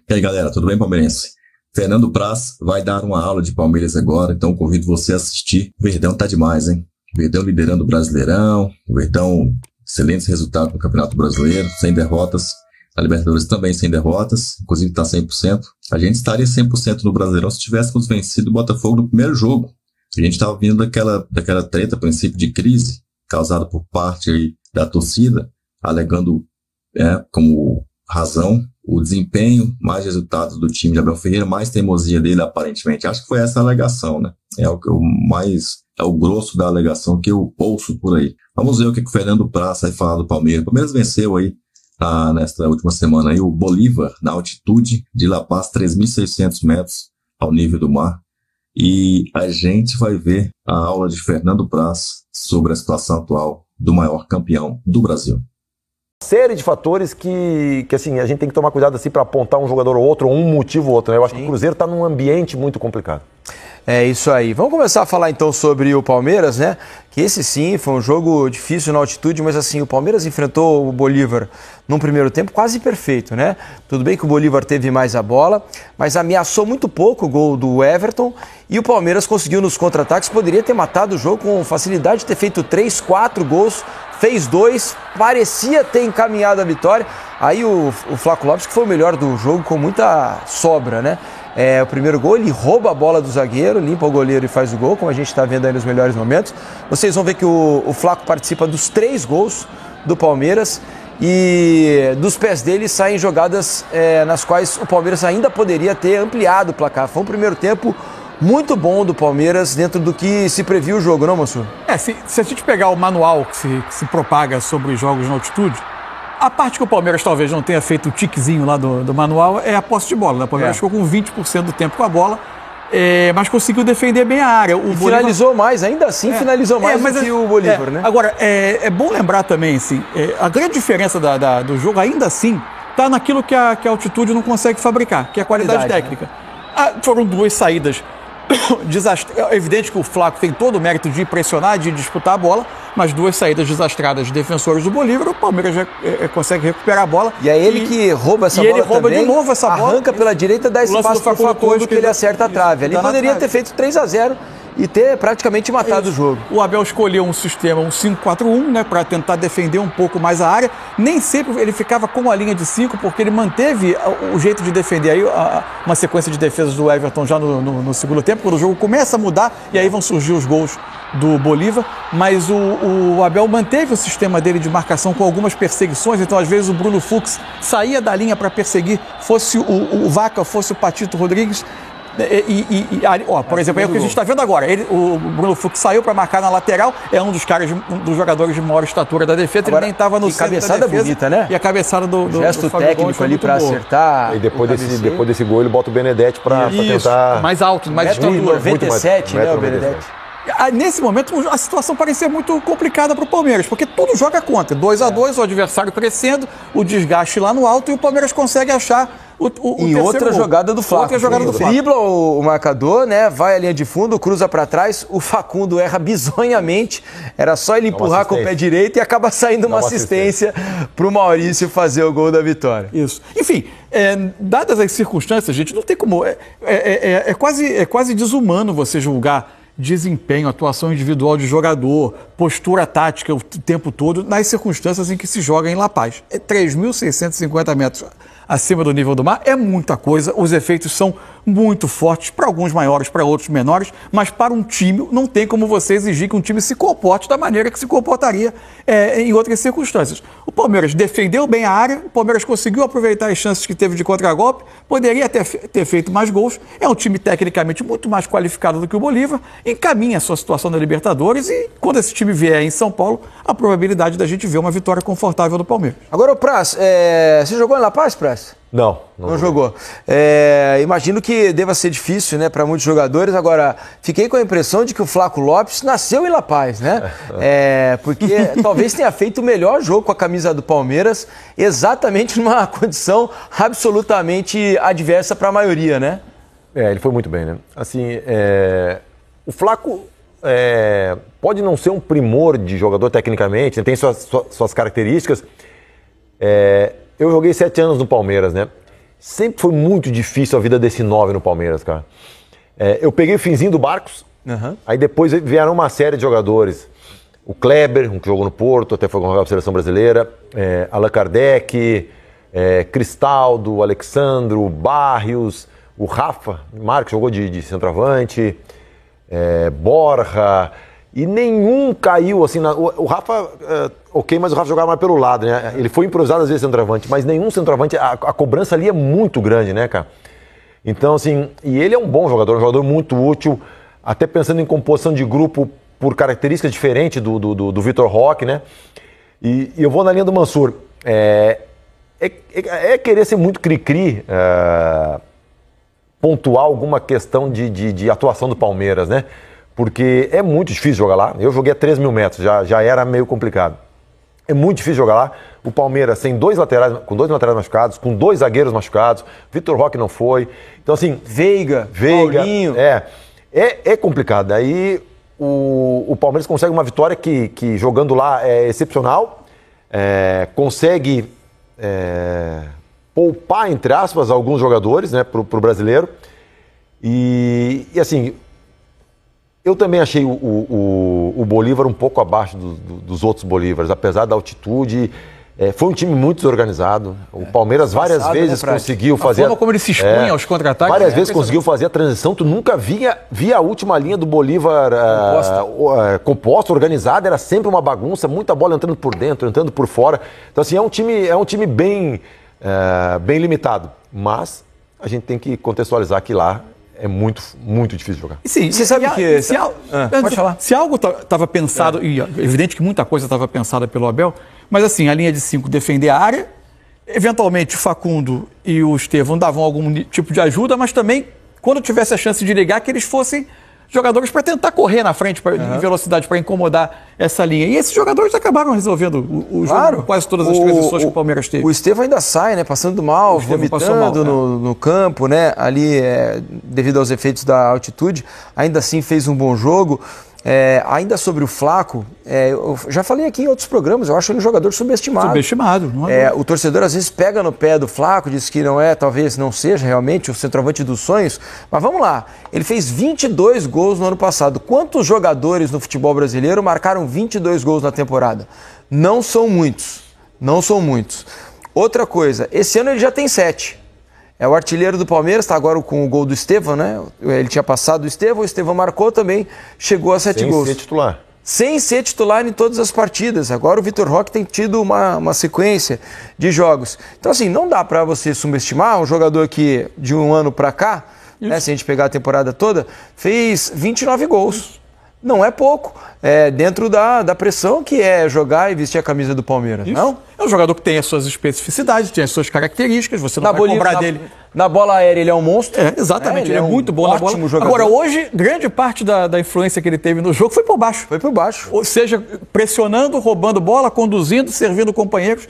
E aí, galera, tudo bem, palmeirense? Fernando Praz vai dar uma aula de Palmeiras agora, então convido você a assistir. O Verdão tá demais, hein? O Verdão liderando o Brasileirão, o Verdão, excelentes resultados no Campeonato Brasileiro, sem derrotas. A Libertadores também sem derrotas, inclusive tá 100%. A gente estaria 100% no Brasileirão se tivéssemos vencido o Botafogo no primeiro jogo. A gente estava vindo daquela treta, princípio de crise, causada por parte aí da torcida, alegando como razão o desempenho, mais resultados do time de Abel Ferreira, mais teimosia dele, aparentemente. Acho que foi essa a alegação, né? É o grosso da alegação que eu ouço por aí. Vamos ver o que o Fernando Praz vai falar do Palmeiras. O Palmeiras venceu aí, nesta última semana, aí, o Bolívar, na altitude de La Paz, 3.600 metros ao nível do mar. E a gente vai ver a aula de Fernando Praz sobre a situação atual do maior campeão do Brasil. Série de fatores que assim, a gente tem que tomar cuidado assim, para apontar um jogador ou outro, ou um motivo ou outro, né? Eu acho que o Cruzeiro está num ambiente muito complicado. É isso aí. Vamos começar a falar então sobre o Palmeiras, né? Que esse sim foi um jogo difícil na altitude, mas assim, o Palmeiras enfrentou o Bolívar num primeiro tempo quase perfeito, né? Tudo bem que o Bolívar teve mais a bola, mas ameaçou muito pouco o gol do Everton e o Palmeiras conseguiu nos contra-ataques, poderia ter matado o jogo com facilidade, ter feito 3, 4 gols, fez 2, parecia ter encaminhado a vitória. Aí o Flaco Lopes, que foi o melhor do jogo, com muita sobra, né? O primeiro gol, ele rouba a bola do zagueiro, limpa o goleiro e faz o gol, como a gente está vendo aí nos melhores momentos. Vocês vão ver que o Flaco participa dos 3 gols do Palmeiras e dos pés dele saem jogadas nas quais o Palmeiras ainda poderia ter ampliado o placar. Foi um primeiro tempo muito bom do Palmeiras dentro do que se previu o jogo, não, Mansur? Se a gente pegar o manual que se propaga sobre os jogos na altitude, a parte que o Palmeiras talvez não tenha feito o tiquezinho lá do manual é a posse de bola, né? O Palmeiras ficou com 20% do tempo com a bola, mas conseguiu defender bem a área. O finalizou mais, ainda assim finalizou mais do que o Bolívar, né? Agora, é bom lembrar também, assim, a grande diferença do jogo, ainda assim, está naquilo que a altitude não consegue fabricar, que é a qualidade técnica. Né? Foram 2 saídas. É evidente que o Flaco tem todo o mérito de pressionar, de disputar a bola, mas 2 saídas desastradas de defensores do Bolívar, o Palmeiras já consegue recuperar a bola. E é ele que rouba essa bola também. E ele rouba de novo essa bola. Arranca pela direita, dá espaço para o Facundo que ele acerta a trave. Ali poderia ter feito 3-0 e ter praticamente matado o jogo. O Abel escolheu um sistema, um 5-4-1, né, para tentar defender um pouco mais a área. Nem sempre ele ficava com a linha de 5, porque ele manteve o jeito de defender. Aí uma sequência de defesas do Everton já no segundo tempo, quando o jogo começa a mudar, e aí vão surgir os gols do Bolívar. Mas o Abel manteve o sistema dele de marcação com algumas perseguições. Então, às vezes, o Bruno Fux saía da linha para perseguir, fosse o Vaca, fosse o Patito Rodrigues. Por exemplo, é o que a gente está vendo agora. O Bruno Fux saiu para marcar na lateral, é um dos jogadores de maior estatura da defesa. Agora, ele nem estava no centro da defesa. Cabeçada bonita, né? E a cabeçada do gesto técnico ali para acertar. E depois desse gol ele bota o Benedetti para tentar... Mais alto, mais estatura. 97, né, o Benedetti? Nesse momento, a situação parecia muito complicada para o Palmeiras, porque tudo joga contra. 2-2, o adversário crescendo, o desgaste lá no alto, e o Palmeiras consegue achar o terceiro outra gol. jogada do Flaco. Outra jogada do Flaco. Dribla o marcador, né? Vai à linha de fundo, cruza para trás, o Facundo erra bizonhamente, era só ele empurrar com o pé direito e acaba saindo uma assistência para o Maurício fazer o gol da vitória. Isso. Enfim, dadas as circunstâncias, gente, não tem como... É quase desumano você julgar desempenho, atuação individual de jogador, postura tática o tempo todo, nas circunstâncias em que se joga em La Paz. 3.650 metros acima do nível do mar é muita coisa, os efeitos são muito fortes, para alguns maiores, para outros menores, mas para um time não tem como você exigir que um time se comporte da maneira que se comportaria em outras circunstâncias. O Palmeiras defendeu bem a área, o Palmeiras conseguiu aproveitar as chances que teve de contragolpe, poderia ter feito mais gols, é um time tecnicamente muito mais qualificado do que o Bolívar, encaminha a sua situação na Libertadores e quando esse time vier em São Paulo, a probabilidade da gente ver uma vitória confortável do Palmeiras. Agora, o Praz, você jogou em La Paz, Praz? Não jogou. Imagino que deva ser difícil, né, para muitos jogadores. Agora, fiquei com a impressão de que o Flaco Lopes nasceu em La Paz, né? Porque talvez tenha feito o melhor jogo com a camisa do Palmeiras, exatamente numa condição absolutamente adversa para a maioria, né? Ele foi muito bem, né? Assim, o Flaco pode não ser um primor de jogador tecnicamente, tem suas características. Eu joguei 7 anos no Palmeiras, né? sempre foi muito difícil a vida desse 9 no Palmeiras, cara. Eu peguei o finzinho do Barcos, aí depois vieram uma série de jogadores. O Kleber, um que jogou no Porto, até foi convocado para a Seleção Brasileira, Allan Kardec, Cristaldo, Alexandro, Barrios, o Rafa Marques jogou de centroavante, Borja, e nenhum caiu assim. O Rafa, ok, mas o Rafa jogava mais pelo lado, né? Ele foi improvisado às vezes centroavante, mas nenhum centroavante, a cobrança ali é muito grande, né, cara? Então, assim, e ele é um bom jogador, um jogador muito útil, até pensando em composição de grupo por características diferentes do Vitor Roque, né? E eu vou na linha do Mansur. Querer ser muito cri-cri, pontuar alguma questão de atuação do Palmeiras, né? Porque é muito difícil jogar lá. Eu joguei a 3 mil metros, já era meio complicado. É muito difícil jogar lá. O Palmeiras com dois laterais machucados, com 2 zagueiros machucados. Vitor Roque não foi. Então, assim... Veiga, Paulinho. É complicado. Aí o Palmeiras consegue uma vitória que jogando lá é excepcional. Consegue poupar, entre aspas, alguns jogadores, né, pro brasileiro. E assim... Eu também achei o Bolívar um pouco abaixo dos outros Bolívares, apesar da altitude. Foi um time muito desorganizado. O Palmeiras várias vezes conseguiu fazer... A forma como ele se expõe aos contra-ataques... Várias vezes conseguiu fazer a transição. Tu nunca via a última linha do Bolívar composta, organizada. Era sempre uma bagunça, muita bola entrando por dentro, entrando por fora. Então, assim, é um time bem limitado. Mas a gente tem que contextualizar que lá é muito, muito difícil jogar. Sim, você sabe que... Pode falar. Se algo estava pensado, e é evidente que muita coisa estava pensada pelo Abel, mas assim, a linha de 5 defender a área, eventualmente o Facundo e o Estevão davam algum tipo de ajuda, mas também, quando tivesse a chance de ligar, que eles fossem jogadores para tentar correr na frente em velocidade, para incomodar essa linha. E esses jogadores acabaram resolvendo o jogo, quase todas as transições que o Palmeiras teve. O Estevão ainda sai, né? Passando mal, vomitando no campo, né? Ali, devido aos efeitos da altitude. Ainda assim fez um bom jogo. Ainda sobre o Flaco, eu já falei aqui em outros programas, eu acho ele um jogador subestimado. Subestimado. O torcedor às vezes pega no pé do Flaco, diz que talvez não seja realmente o centroavante dos sonhos, mas vamos lá, ele fez 22 gols no ano passado. Quantos jogadores no futebol brasileiro marcaram 22 gols na temporada? Não são muitos, não são muitos. Outra coisa, esse ano ele já tem 7. É o artilheiro do Palmeiras, está agora com o gol do Estevão, né? Ele tinha passado o Estevão marcou também, chegou a 7 gols. Sem ser titular. Sem ser titular em todas as partidas. Agora o Vitor Roque tem tido uma sequência de jogos. Então, assim, não dá para você subestimar um jogador que, de um ano para cá, né, se a gente pegar a temporada toda, fez 29 gols. Não é pouco, dentro da pressão que é jogar e vestir a camisa do Palmeiras, não? É um jogador que tem as suas especificidades, tem as suas características, você não vai cobrar dele. Na bola aérea ele é um monstro. Exatamente, ele é muito bom na bola. Jogador. Agora, hoje, grande parte da influência que ele teve no jogo foi por baixo. Foi por baixo. Ou seja, pressionando, roubando bola, conduzindo, servindo companheiros,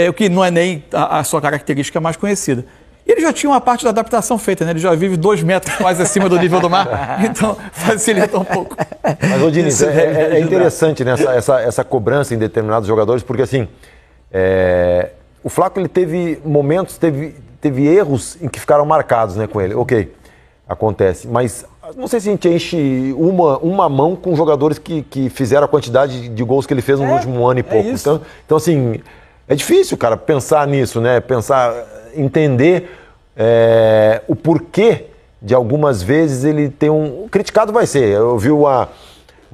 o que não é nem a sua característica mais conhecida. E ele já tinha uma parte da adaptação feita, né? Ele já vive 2 metros quase acima do nível do mar, então facilita um pouco. Mas, ô Diniz, é interessante, né, essa cobrança em determinados jogadores, porque assim, o Flaco ele teve momentos, teve erros em que ficaram marcados, né, com ele. Ok, acontece, mas não sei se a gente enche uma mão com jogadores que fizeram a quantidade de gols que ele fez no último ano e pouco. Então, assim, é difícil, cara, pensar nisso, né? Entender o porquê de algumas vezes ele tem um... Criticado vai ser. Eu vi uma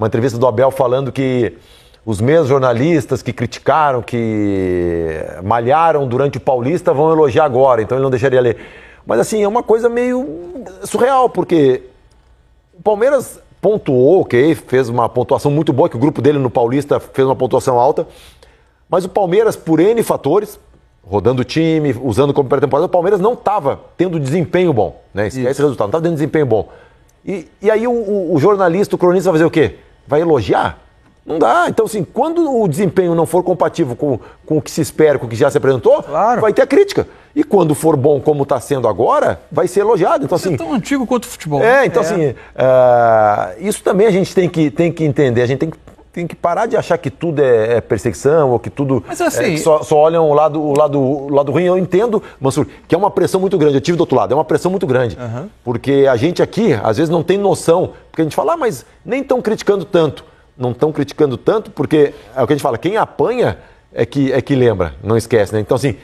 entrevista do Abel falando que os mesmos jornalistas que criticaram, que malharam durante o Paulista vão elogiar agora, então ele não deixaria ler. Mas assim, é uma coisa meio surreal, porque o Palmeiras pontuou, ok, fez uma pontuação muito boa, que o grupo dele no Paulista fez uma pontuação alta, mas o Palmeiras, por N fatores, rodando o time, usando como pré-temporada, o Palmeiras não estava tendo desempenho bom, né? Esse resultado, não estava tendo desempenho bom. E aí o jornalista, o cronista vai fazer o quê? Vai elogiar? Não dá. Então, assim, quando o desempenho não for compatível com o que se espera, com o que já se apresentou, vai ter a crítica. E quando for bom, como está sendo agora, vai ser elogiado. Então, assim, é tão antigo quanto o futebol. Então, assim, isso também a gente tem que entender. A gente tem que tem que parar de achar que tudo é perseguição ou que tudo Mas, assim, só olham o lado ruim. Eu entendo, Mansur, que é uma pressão muito grande. Eu tive do outro lado, é uma pressão muito grande. Porque a gente aqui, às vezes, não tem noção. Porque a gente fala, mas nem estão criticando tanto. Não estão criticando tanto porque, é o que a gente fala, quem apanha é que lembra, não esquece, né? Então, assim,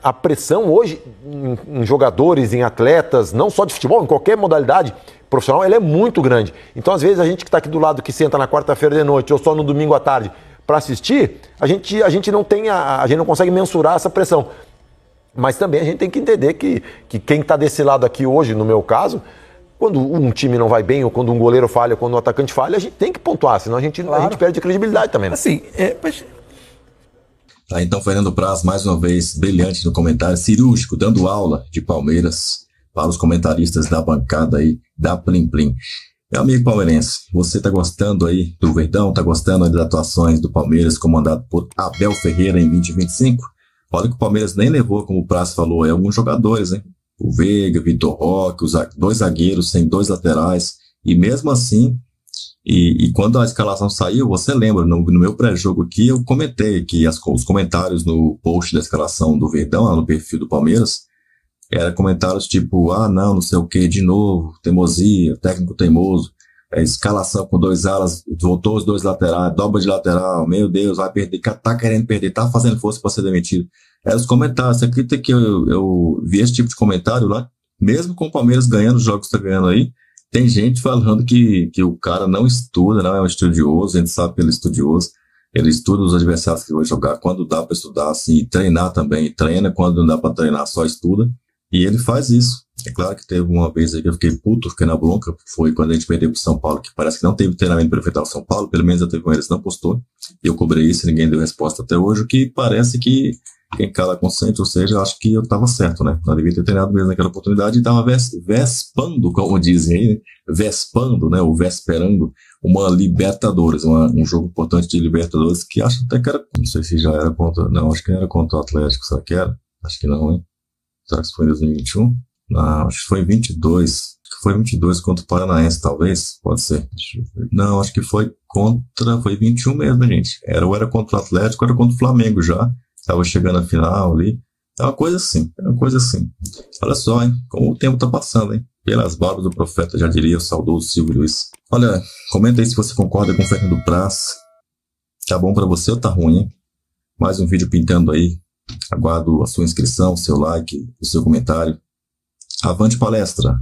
a pressão hoje em jogadores, em atletas, não só de futebol, em qualquer modalidade profissional, ela é muito grande. Então, às vezes, a gente que está aqui do lado, que senta na quarta-feira de noite ou só no domingo à tarde para assistir, a gente não tem a gente não consegue mensurar essa pressão. Mas também a gente tem que entender que quem está desse lado aqui hoje, no meu caso, quando um time não vai bem, ou quando um goleiro falha, ou quando um atacante falha, a gente tem que pontuar, senão a gente perde credibilidade também. Né? Assim, Tá, então, Fernando Praz, mais uma vez, brilhante no comentário, cirúrgico, dando aula de Palmeiras para os comentaristas da bancada aí, da Plim Plim. Meu amigo palmeirense, você tá gostando aí do Verdão, tá gostando aí das atuações do Palmeiras comandado por Abel Ferreira em 2025? Olha que o Palmeiras nem levou, como o Praz falou, alguns jogadores, hein? O Veiga, Vitor Roque, os 2 zagueiros, sem 2 laterais, e mesmo assim, e quando a escalação saiu, você lembra, no meu pré-jogo aqui, eu comentei que os comentários no post da escalação do Verdão, lá no perfil do Palmeiras, eram comentários tipo, não sei o que, de novo, teimosia, técnico teimoso, escalação com 2 alas, voltou os 2 laterais, dobra de lateral, meu Deus, vai perder, tá querendo perder, tá fazendo força para ser demitido. Os comentários, você acredita que eu vi esse tipo de comentário lá? Mesmo com o Palmeiras ganhando os jogos que tá ganhando aí, tem gente falando que o cara não estuda, não é um estudioso, a gente sabe que ele é estudioso, ele estuda os adversários que vai jogar, quando dá para estudar, assim, e treinar também, treina, quando não dá para treinar, só estuda, e ele faz isso. É claro que teve uma vez aí que eu fiquei na bronca, foi quando a gente perdeu pro São Paulo, que parece que não teve treinamento para enfrentar o São Paulo, pelo menos até com eles não postou, e eu cobrei isso, ninguém deu resposta até hoje, o que parece que quem cala consente, ou seja, eu acho que eu estava certo, né? Eu devia ter treinado mesmo naquela oportunidade e estava vespando, como dizem aí, né? Vespando, né? Ou vesperando uma Libertadores, um jogo importante de Libertadores, que acho até que era, não sei se já era contra, não, acho que era contra o Atlético, será que era? Acho que não, hein? Será que foi em 2021? Não, acho que foi em 22. Acho que foi 22 contra o Paranaense, talvez, pode ser. Não, acho que foi 21 mesmo, gente. Era contra o Atlético, era contra o Flamengo já. Estava chegando a final ali. É uma coisa assim, Olha só, hein? Como o tempo tá passando, hein? Pelas barbas do profeta, já diria o saudoso Silvio Luiz. Olha, comenta aí se você concorda com o Fernando Praz. Tá bom pra você ou tá ruim, hein? Mais um vídeo pintando aí. Aguardo a sua inscrição, o seu like, o seu comentário. Avante palestra!